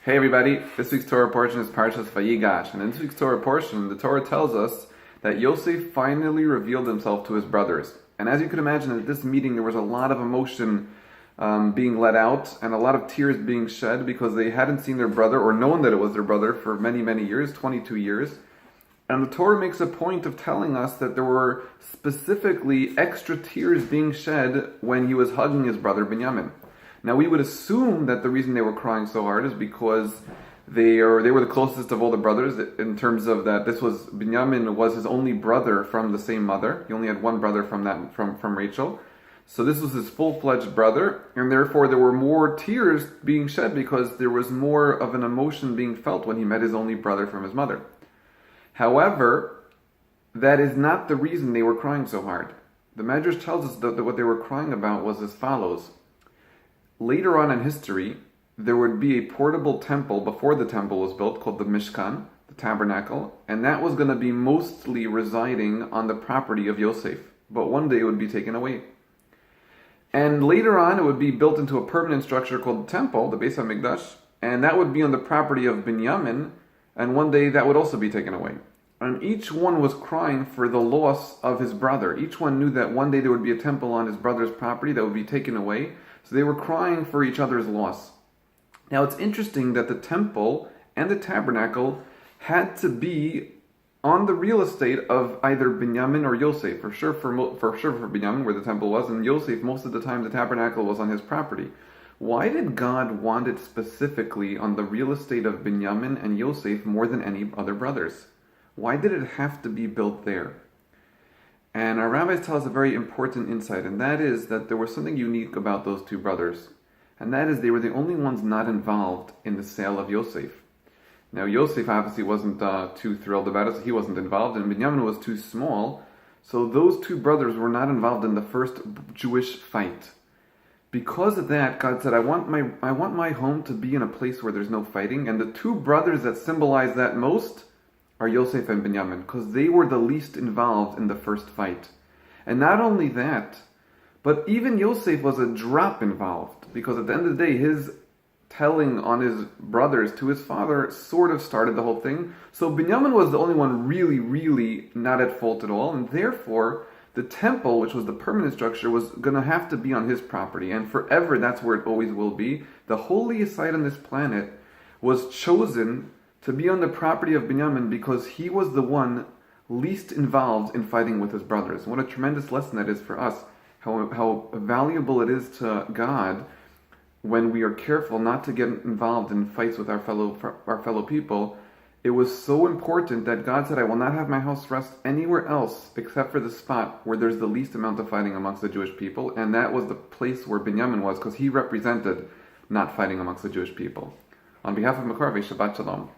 Hey everybody, this week's Torah portion is Parsha Vayigash, and in this week's Torah portion, the Torah tells us that Yosef finally revealed himself to his brothers. And as you can imagine, at this meeting there was a lot of emotion being let out, and a lot of tears being shed because they hadn't seen their brother or known that it was their brother for many, many years, 22 years. And the Torah makes a point of telling us that there were specifically extra tears being shed when he was hugging his brother Binyamin. Now we would assume that the reason they were crying so hard is because they were the closest of all the brothers in terms of that Binyamin was his only brother from the same mother. He only had one brother from Rachel. So this was his full-fledged brother, and therefore there were more tears being shed because there was more of an emotion being felt when he met his only brother from his mother. However, that is not the reason they were crying so hard. The Medrash tells us that what they were crying about was as follows. Later on in history, there would be a portable temple before the temple was built called the Mishkan, the tabernacle, and that was going to be mostly residing on the property of Yosef. But one day it would be taken away. And later on it would be built into a permanent structure called the temple, the Beis HaMikdash, and that would be on the property of Binyamin, and one day that would also be taken away. And each one was crying for the loss of his brother. Each one knew that one day there would be a temple on his brother's property that would be taken away. So they were crying for each other's loss. Now it's interesting that the temple and the tabernacle had to be on the real estate of either Binyamin or Yosef. For sure for Binyamin, where the temple was, and Yosef, most of the time the tabernacle was on his property. Why did God want it specifically on the real estate of Binyamin and Yosef more than any other brothers? Why did it have to be built there? And our rabbis tell us a very important insight, and that is that there was something unique about those two brothers. And that is they were the only ones not involved in the sale of Yosef. Now Yosef obviously wasn't too thrilled about it, so he wasn't involved, and Binyamin was too small, so those two brothers were not involved in the first Jewish fight. Because of that, God said, I want my home to be in a place where there's no fighting, and the two brothers that symbolize that most are Yosef and Binyamin, because they were the least involved in the first fight. And not only that, but even Yosef was a drop involved, because at the end of the day, his telling on his brothers to his father sort of started the whole thing. So Binyamin was the only one really not at fault at all, and therefore the temple, which was the permanent structure, was going to have to be on his property, and forever that's where it always will be. The holiest site on this planet was chosen to be on the property of Binyamin because he was the one least involved in fighting with his brothers. What a tremendous lesson that is for us, how valuable it is to God when we are careful not to get involved in fights with our fellow people. It was so important that God said, I will not have my house rest anywhere else except for the spot where there's the least amount of fighting amongst the Jewish people, and that was the place where Binyamin was, because he represented not fighting amongst the Jewish people. On behalf of Makar, Shabbat Shalom.